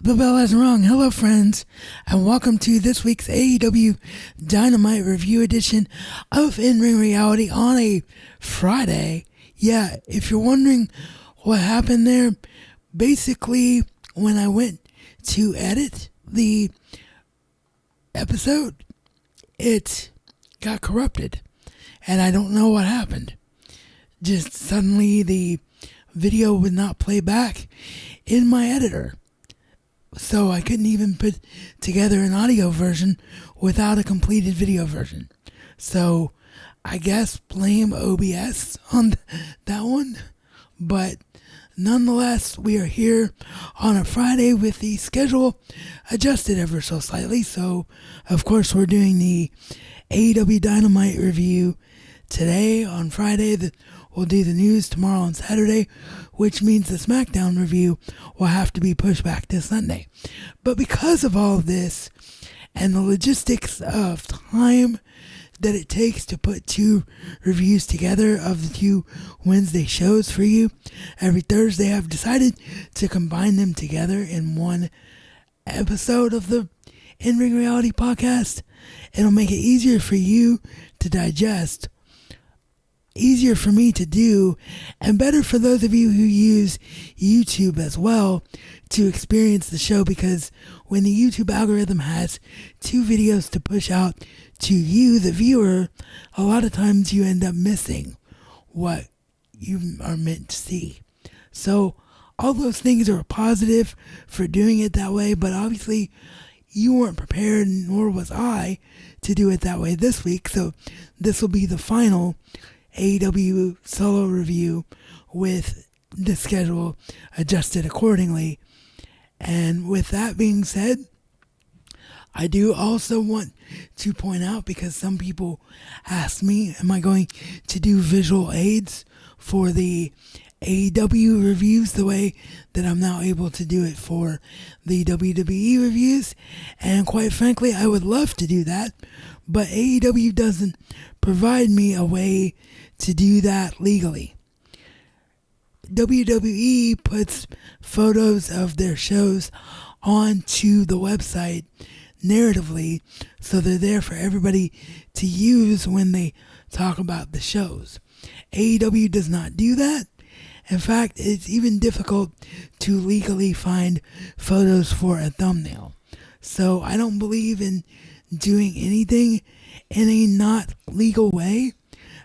The bell hasn't rung. Hello, friends, and welcome to this week's AEW Dynamite review edition of InRingReality on a Friday. Yeah, if you're wondering what happened there, basically, when I went to edit the episode, it got corrupted, and I don't know what happened. Just suddenly, the video would not play back in my editor. So I couldn't even put together an audio version without a completed video version. So I guess blame OBS on that one. But nonetheless, we are here on a Friday with the schedule adjusted ever so slightly. So, of course, we're doing the AEW Dynamite review today on Friday. We'll do the news tomorrow on Saturday, which means the SmackDown review will have to be pushed back to Sunday. But because of all of this and the logistics of time that it takes to put two reviews together of the two Wednesday shows for you every Thursday, I've decided to combine them together in one episode of the InRingReality podcast. It'll make it easier for you to digest, easier for me to do, and better for those of you who use YouTube as well to experience the show, because when the YouTube algorithm has two videos to push out to you, the viewer, a lot of times you end up missing what you are meant to see. So all those things are positive for doing it that way, but obviously you weren't prepared, nor was I, to do it that way this week. So this will be the final AEW solo review with the schedule adjusted accordingly. And with that being said, I do also want to point out, because some people ask me, am I going to do visual aids for the AEW reviews the way that I'm now able to do it for the WWE reviews? And quite frankly, I would love to do that, but AEW doesn't provide me a way to do that legally. WWE puts photos of their shows onto the website narratively, so they're there for everybody to use when they talk about the shows. AEW does not do that. In fact, it's even difficult to legally find photos for a thumbnail. So I don't believe in doing anything in a not legal way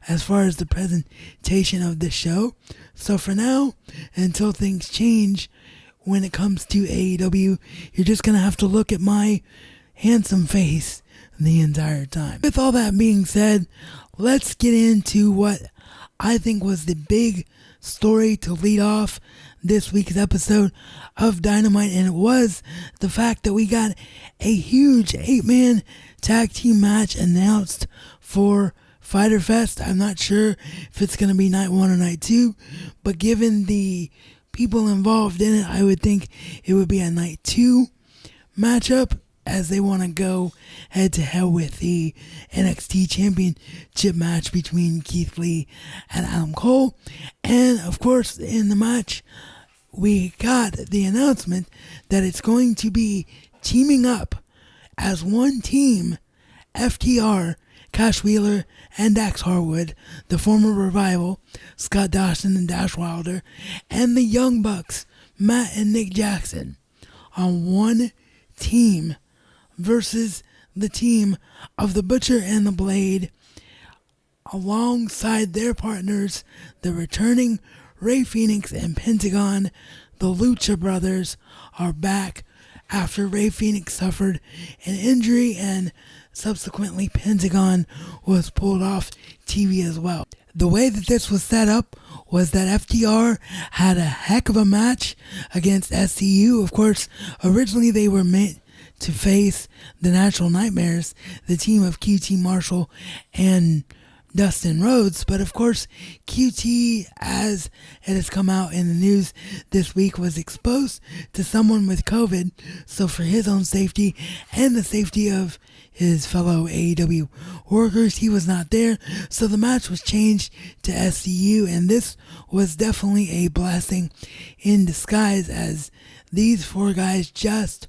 as far as the presentation of the show. So for now, until things change when it comes to AEW, you're just going to have to look at my handsome face the entire time. With all that being said, let's get into what I think was the big story to lead off this week's episode of Dynamite, and it was the fact that we got a huge 8-man tag team match announced for Fyter Fest. I'm not sure if it's going to be night 1 or night 2, but given the people involved in it, I would think it would be a night 2 matchup, as they want to go head to head with the NXT Championship match between Keith Lee and Adam Cole. And of course, in the match, we got the announcement that it's going to be teaming up as one team, FTR, Cash Wheeler, and Dax Harwood, the former Revival, Scott Dawson and Dash Wilder, and the Young Bucks, Matt and Nick Jackson, on one team versus the team of the Butcher and the Blade, alongside their partners, the returning Rey Fenix and Pentagon. The Lucha Brothers are back after Rey Fenix suffered an injury and subsequently Pentagon was pulled off TV as well. The way that this was set up was that FTR had a heck of a match against SCU. Of course, originally they were meant to face the Natural Nightmares, the team of QT Marshall and Dustin Rhodes, but of course QT, as it has come out in the news this week, was exposed to someone with COVID, so for his own safety and the safety of his fellow AEW workers, he was not there, so the match was changed to SCU, and this was definitely a blessing in disguise, as these four guys just,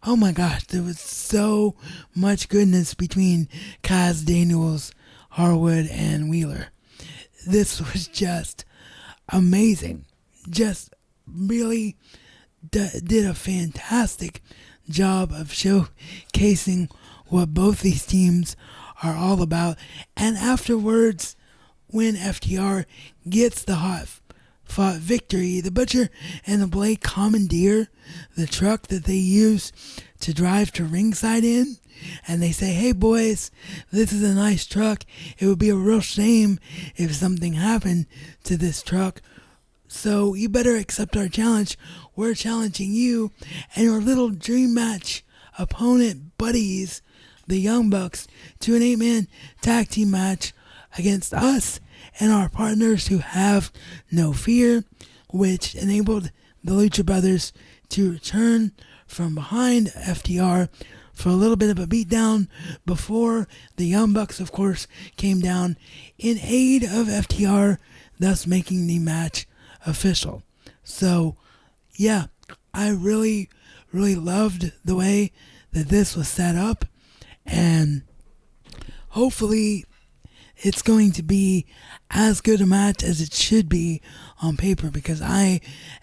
oh my gosh, there was so much goodness between Kaz, Daniels, Harwood, and Wheeler. This was just amazing. Just really did a fantastic job of showcasing what both these teams are all about. And afterwards, when FTR gets the hard-fought victory, the Butcher and the Blade commandeer the truck that they use to drive to ringside in, and they say, hey boys, this is a nice truck. It would be a real shame if something happened to this truck, so you better accept our challenge. We're challenging you and your little dream match opponent buddies, the Young Bucks, to an 8-man tag team match against us and our partners who have no fear, which enabled the Lucha Brothers to return from behind FTR for a little bit of a beatdown before the Young Bucks, of course, came down in aid of FTR, thus making the match official. So, yeah, I really, really loved the way that this was set up, and hopefully it's going to be as good a match as it should be on paper, because I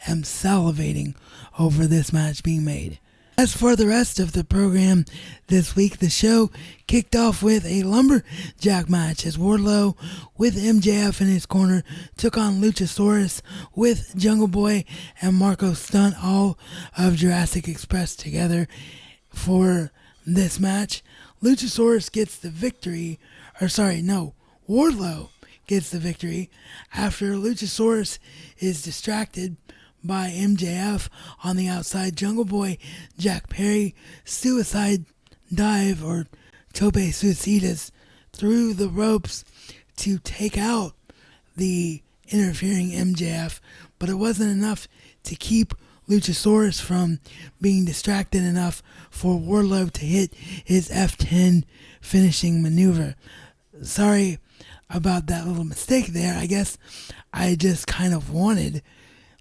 am salivating over this match being made. As for the rest of the program this week, the show kicked off with a Lumberjack match as Wardlow, with MJF in his corner, took on Luchasaurus with Jungle Boy and Marco Stunt, all of Jurassic Express, together for this match. Luchasaurus gets the victory, Wardlow gets the victory after Luchasaurus is distracted by MJF on the outside. Jungle Boy, Jack Perry, suicide dive or tope suicidas through the ropes to take out the interfering MJF, but it wasn't enough to keep Luchasaurus from being distracted enough for Wardlow to hit his F10 finishing maneuver. Sorry about that little mistake there. I guess I just kind of wanted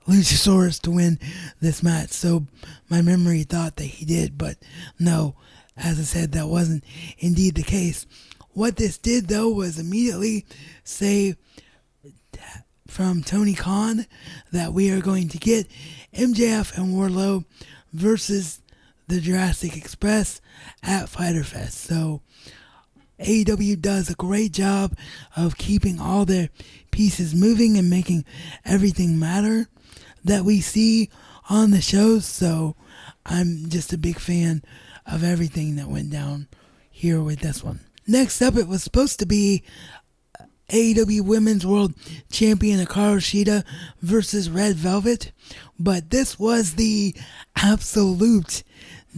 Luchasaurus to win this match, so my memory thought that he did, but no, as I said, that wasn't indeed the case. What this did, though, was immediately say from Tony Khan that we are going to get MJF and Wardlow versus the Jurassic Express at Fyter Fest. So AEW does a great job of keeping all their pieces moving and making everything matter that we see on the shows, so I'm just a big fan of everything that went down here with this one. Next up, it was supposed to be AEW Women's World Champion Cara Cheetah versus Red Velvet, but this was the absolute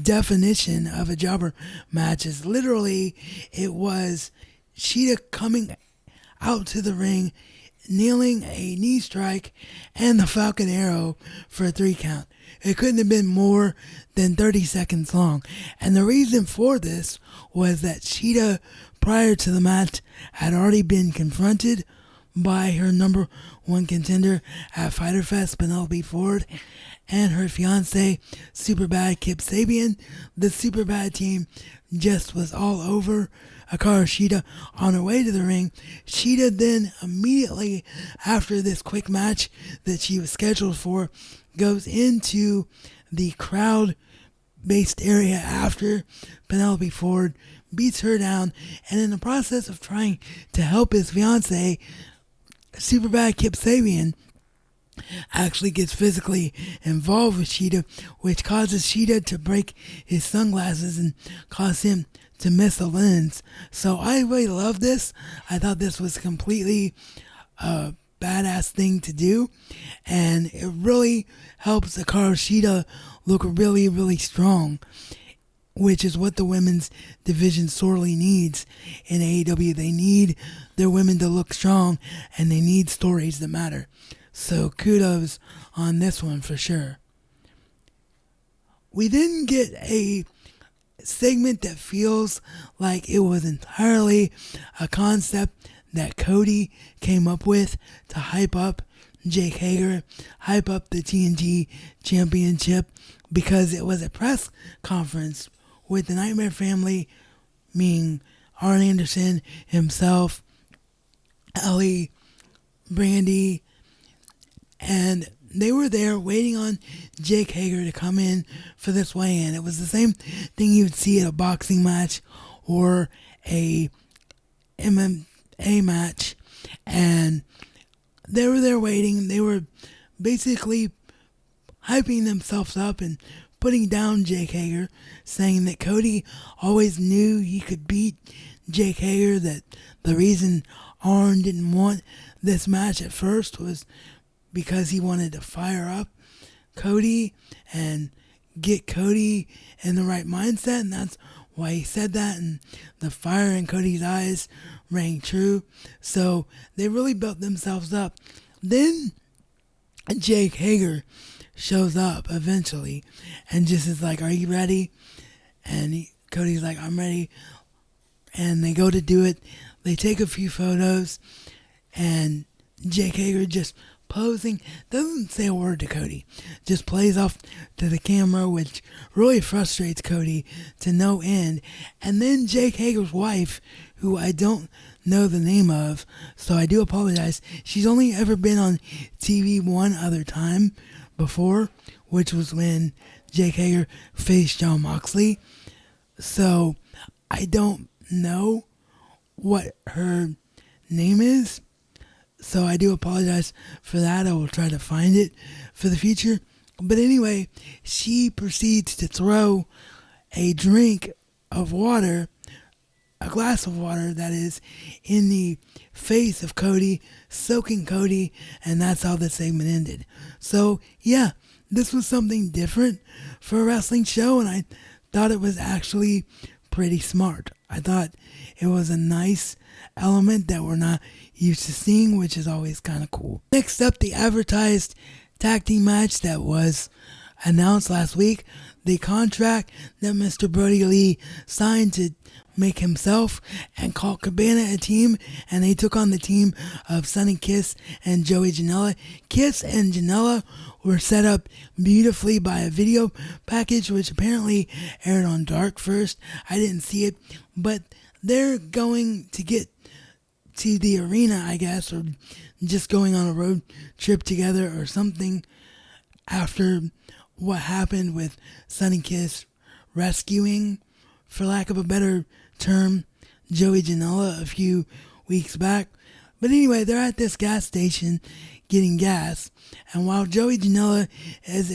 definition of a jobber match. As literally, it was Cheetah coming out to the ring, nailing a knee strike and the Falcon Arrow for a 3 count. It couldn't have been more than 30 seconds long. And the reason for this was that Cheetah, prior to the match, had already been confronted by her number one contender at Fyter Fest, Penelope Ford, and her fiance, Superbad Kip Sabian. The Superbad team just was all over Cara Cheetah on her way to the ring. Cheetah then, immediately after this quick match that she was scheduled for, goes into the crowd-based area after Penelope Ford, beats her down, and in the process of trying to help his fiance, Superbad Kip Sabian actually gets physically involved with Cheetah, which causes Cheetah to break his sunglasses and cause him to miss a lens. So I really love this. I thought this was completely a badass thing to do, and it really helps Cara Cheetah look really, really strong. which is what the women's division sorely needs in AEW. They need their women to look strong, and they need stories that matter. So kudos on this one for sure. We then get a segment that feels like it was entirely a concept that Cody came up with to hype up Jake Hager, hype up the TNT Championship, because it was a press conference with the Nightmare Family, meaning Arn Anderson himself, Ellie, Brandy, and they were there waiting on Jake Hager to come in for this weigh-in. It was the same thing you'd see at a boxing match or a MMA match, and they were there waiting. They were basically hyping themselves up and putting down Jake Hager, saying that Cody always knew he could beat Jake Hager, that the reason Arn didn't want this match at first was because he wanted to fire up Cody and get Cody in the right mindset, and that's why he said that, and the fire in Cody's eyes rang true. So they really built themselves up. Then Jake Hager shows up eventually and just is like, "Are you ready?" And Cody's like, "I'm ready." And they go to do it. They take a few photos, and Jake Hager just posing, doesn't say a word to Cody, just plays off to the camera, which really frustrates Cody to no end. And then Jake Hager's wife, who I don't know the name of, so I do apologize, she's only ever been on TV one other time before, which was when Jake Hager faced Jon Moxley. So I don't know what her name is, so I do apologize for that. I will try to find it for the future. But anyway, she proceeds to throw a drink of water, a glass of water that is, in the face of Cody, soaking Cody, and that's how the segment ended. So yeah, this was something different for a wrestling show, and I thought it was actually pretty smart. I thought it was a nice element that we're not used to seeing, which is always kind of cool. Next up, the advertised tag team match that was announced last week. The contract that Mr. Brodie Lee signed to make himself and Colt Cabana a team, and they took on the team of Sonny Kiss and Joey Janela. Kiss and Janela were set up beautifully by a video package, which apparently aired on Dark first. I didn't see it, but they're going to get to the arena, I guess, or just going on a road trip together or something after what happened with Sonny Kiss rescuing, for lack of a better term, Joey Janela a few weeks back. But anyway, they're at this gas station getting gas, and while Joey Janela is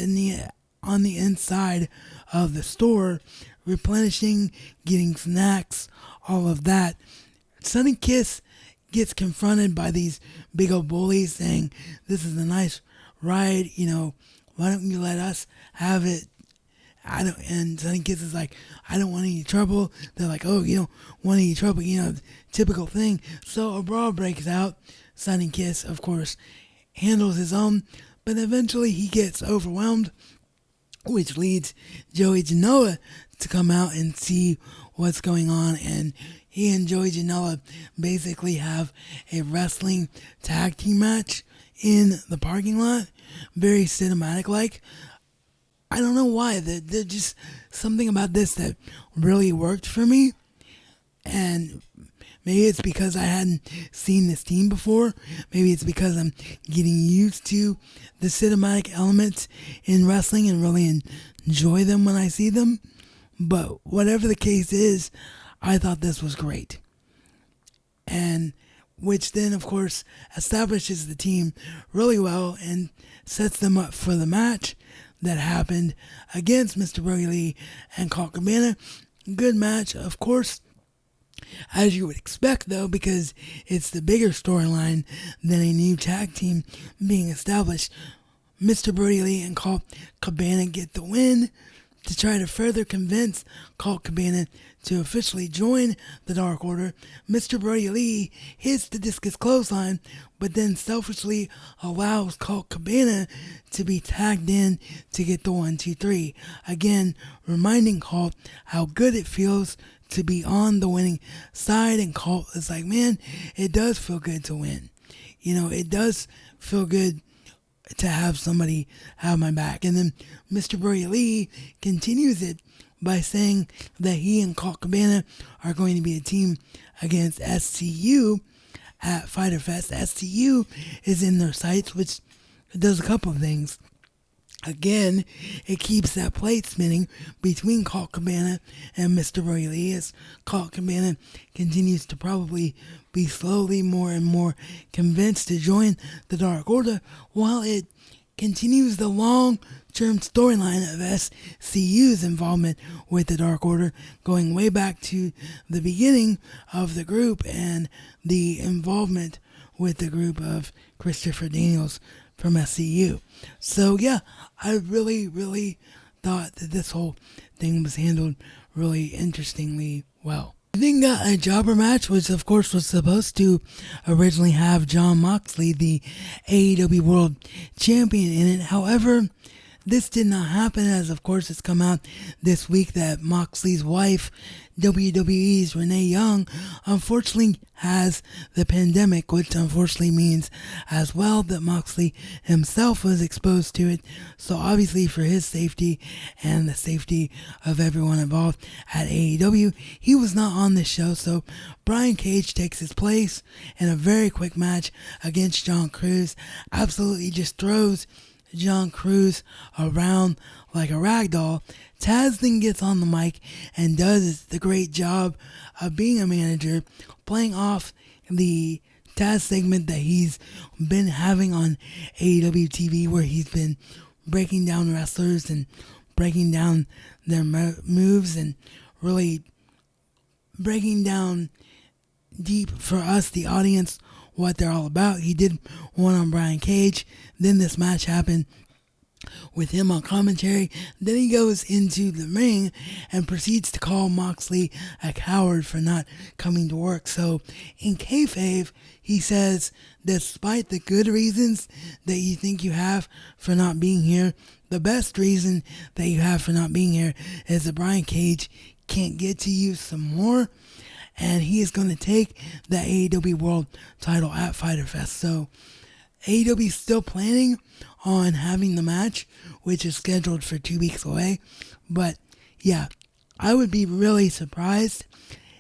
on the inside of the store replenishing, getting snacks, all of that, Sonny Kiss gets confronted by these big old bullies saying, "This is a nice ride, why don't you let us have it?" And Sonny Kiss is like, "I don't want any trouble." They're like, "Oh, you don't want any trouble," typical thing. So a brawl breaks out. Sonny Kiss, of course, handles his own, but eventually he gets overwhelmed, which leads Joey Janela to come out and see what's going on, and he and Joey Janela basically have a wrestling tag team match in the parking lot. Very cinematic-like. I don't know why. There's just something about this that really worked for me. And maybe it's because I hadn't seen this team before. Maybe it's because I'm getting used to the cinematic elements in wrestling and really enjoy them when I see them. But whatever the case is, I thought this was great. And which then, of course, establishes the team really well and sets them up for the match that happened against Mr. Brodie Lee and Colt Cabana. Good match, of course, as you would expect, though, because it's the bigger storyline than a new tag team being established. Mr. Brodie Lee and Colt Cabana get the win to try to further convince Colt Cabana to officially join the Dark Order, Mr. Brodie Lee hits the discus clothesline, but then selfishly allows Colt Cabana to be tagged in to get the 1, 2, 3. Again, reminding Colt how good it feels to be on the winning side, and Colt is like, man, it does feel good to win. It does feel good to have somebody have my back. And then Mr. Brodie Lee continues it by saying that he and Colt Cabana are going to be a team against SCU at Fyter Fest. SCU is in their sights, which does a couple of things. Again, it keeps that plate spinning between Colt Cabana and Mr. Brodie Lee as Colt Cabana continues to probably be slowly more and more convinced to join the Dark Order, while it continues the long-term storyline of SCU's involvement with the Dark Order, going way back to the beginning of the group and the involvement with the group of Christopher Daniels from SCU. So yeah, I really, really thought that this whole thing was handled really interestingly well. We then got a jobber match, which of course was supposed to originally have Jon Moxley, the AEW World Champion, in it. However, this did not happen, as of course it's come out this week that Moxley's wife, WWE's Renee Young, unfortunately has the pandemic, which unfortunately means as well that Moxley himself was exposed to it. So obviously for his safety and the safety of everyone involved at AEW, he was not on this show. So Brian Cage takes his place in a very quick match against John Cruz. Absolutely just throws John Cruz around like a rag doll. Taz then gets on the mic and does the great job of being a manager, playing off the Taz segment that he's been having on AEW TV, where he's been breaking down wrestlers and breaking down their moves and really breaking down deep for us, the audience, what they're all about. He did one on Brian Cage. Then this match happened with him on commentary. Then he goes into the ring and proceeds to call Moxley a coward for not coming to work. So in kayfabe, he says, despite the good reasons that you think you have for not being here, the best reason that you have for not being here is that Brian Cage can't get to you some more, and he is going to take the AEW World title at Fyter Fest. So AEW is still planning on having the match, which is scheduled for 2 weeks away. But yeah, I would be really surprised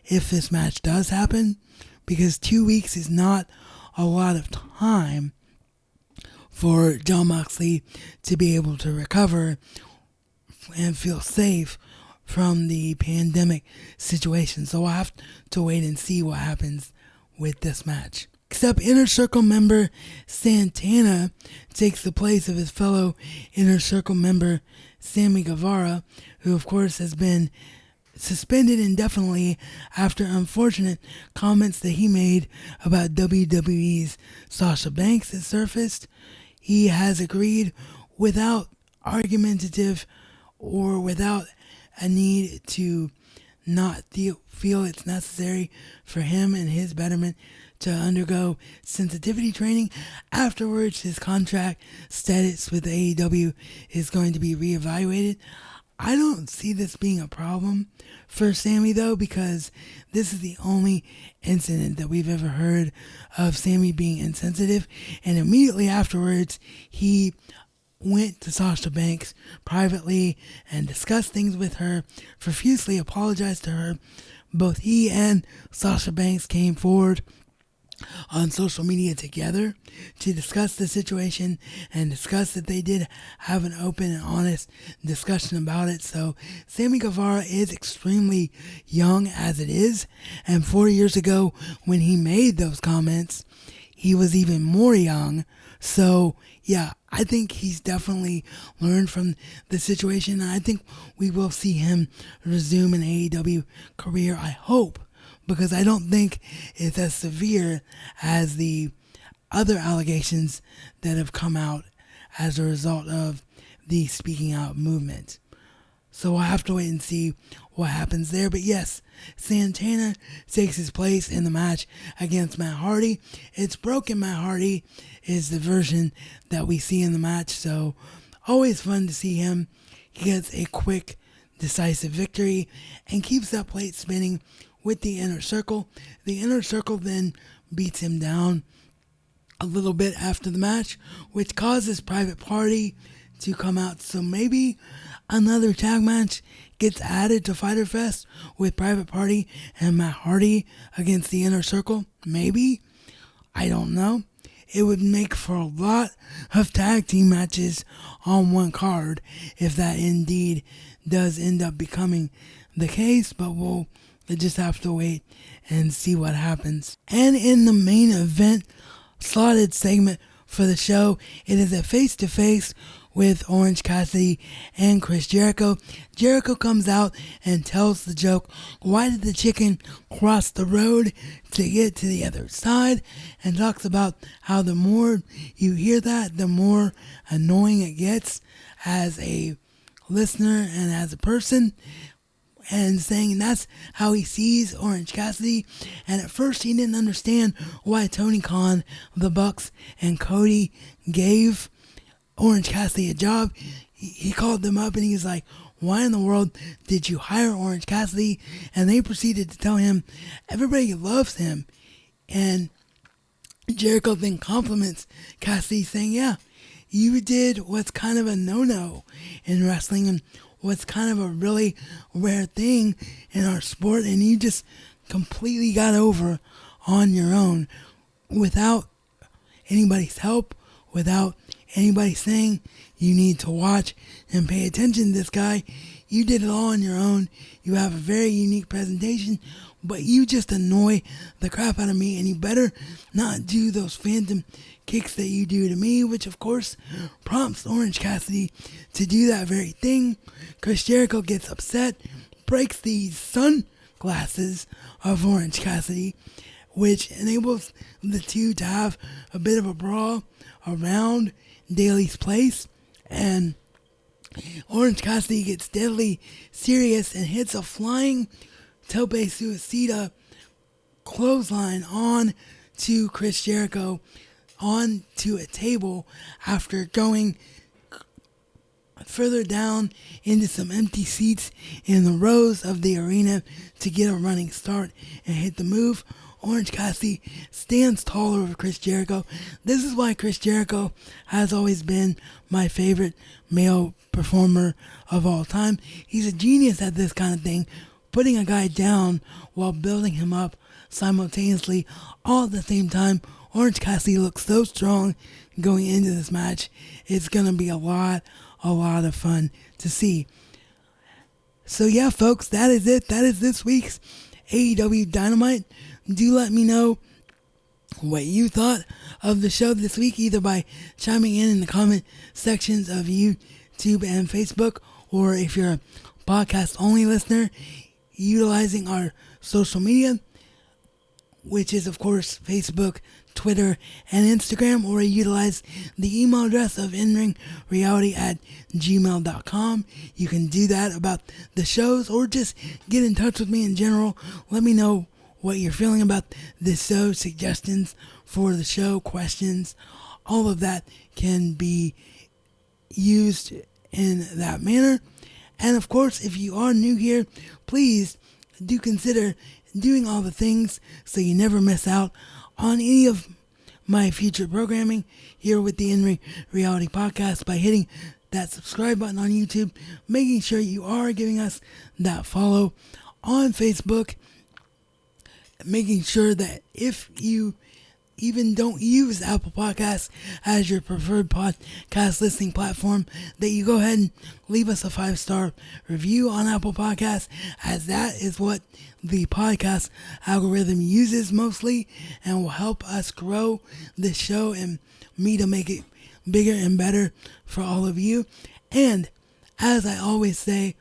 if this match does happen, because 2 weeks is not a lot of time for Jon Moxley to be able to recover and feel safe from the pandemic situation. So I'll have to wait and see what happens with this match. Except Inner Circle member Santana takes the place of his fellow Inner Circle member Sammy Guevara, who of course has been suspended indefinitely after unfortunate comments that he made about WWE's Sasha Banks has surfaced. He has agreed without argumentative or without a need to not feel it's necessary for him and his betterment to undergo sensitivity training. Afterwards, his contract status with AEW is going to be reevaluated. I don't see this being a problem for Sammy, though, because this is the only incident that we've ever heard of Sammy being insensitive. And immediately afterwards, he went to Sasha Banks privately and discussed things with her, profusely apologized to her. Both he and Sasha Banks came forward on social media together to discuss the situation and discuss that they did have an open and honest discussion about it. So Sammy Guevara is extremely young as it is, and 4 years ago when he made those comments, he was even more young. So yeah, I think he's definitely learned from the situation, and I think we will see him resume an AEW career, I hope, because I don't think it's as severe as the other allegations that have come out as a result of the speaking out movement. So we'll have to wait and see what happens there. But yes, Santana takes his place in the match against Matt Hardy. It's broken Matt Hardy is the version that we see in the match. So always fun to see him. He gets a quick, decisive victory and keeps that plate spinning with the Inner Circle. The Inner Circle then beats him down a little bit after the match, which causes Private Party to come out. So maybe another tag match gets added to Fyter Fest with Private Party and Matt Hardy against the Inner Circle. Maybe. I don't know. It would make for a lot of tag team matches on one card if that indeed does end up becoming the case, but we'll just have to wait and see what happens. And in the main event slotted segment for the show, it is a face-to-face with Orange Cassidy and Chris Jericho. Jericho comes out and tells the joke, why did the chicken cross the road to get to the other side? And talks about how the more you hear that, the more annoying it gets as a listener and as a person. And saying that's how he sees Orange Cassidy. And at first he didn't understand why Tony Khan, the Bucks, and Cody gave Orange Cassidy a job. He called them up and he was like, why in the world did you hire Orange Cassidy? And they proceeded to tell him everybody loves him. And Jericho then compliments Cassidy, saying, yeah, you did what's kind of a no-no in wrestling and what's kind of a really rare thing in our sport, and you just completely got over on your own without anybody's help, without anybody saying you need to watch and pay attention to this guy. You did it all on your own. You have a very unique presentation, but you just annoy the crap out of me, and you better not do those phantom kicks that you do to me, which of course prompts Orange Cassidy to do that very thing. Chris Jericho gets upset, breaks the sunglasses of Orange Cassidy, which enables the two to have a bit of a brawl around Daly's place, and Orange Cassidy gets deadly serious and hits a flying tope suicida clothesline on to Chris Jericho onto a table after going further down into some empty seats in the rows of the arena to get a running start and hit the move. Orange Cassidy stands tall over Chris Jericho. This is why Chris Jericho has always been my favorite male performer of all time. He's a genius at this kind of thing, putting a guy down while building him up simultaneously all at the same time. Orange Cassidy looks so strong going into this match. It's going to be a lot of fun to see. So yeah, folks, that is it. That is this week's AEW Dynamite. Do let me know what you thought of the show this week, either by chiming in the comment sections of YouTube and Facebook, or if you're a podcast-only listener, utilizing our social media, which is, of course, Facebook, Twitter, and Instagram, or utilize the email address of InRingReality@gmail.com. You can do that about the shows, or just get in touch with me in general. Let me know what you're feeling about this show, suggestions for the show, questions. All of that can be used in that manner. And of course, if you are new here, please do consider doing all the things so you never miss out on any of my future programming here with the In Ring Reality Podcast by hitting that subscribe button on YouTube, making sure you are giving us that follow on Facebook, making sure that if you even don't use Apple Podcasts as your preferred podcast listening platform, that you go ahead and leave us a 5-star review on Apple Podcasts, as that is what the podcast algorithm uses mostly, and will help us grow this show and me to make it bigger and better for all of you. And as I always say,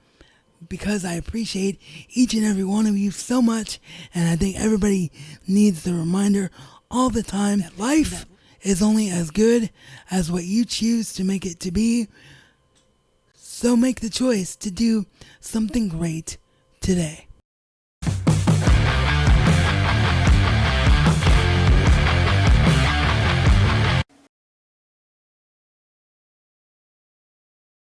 because I appreciate each and every one of you so much, and I think everybody needs the reminder all the time that life is only as good as what you choose to make it to be. So make the choice to do something great today.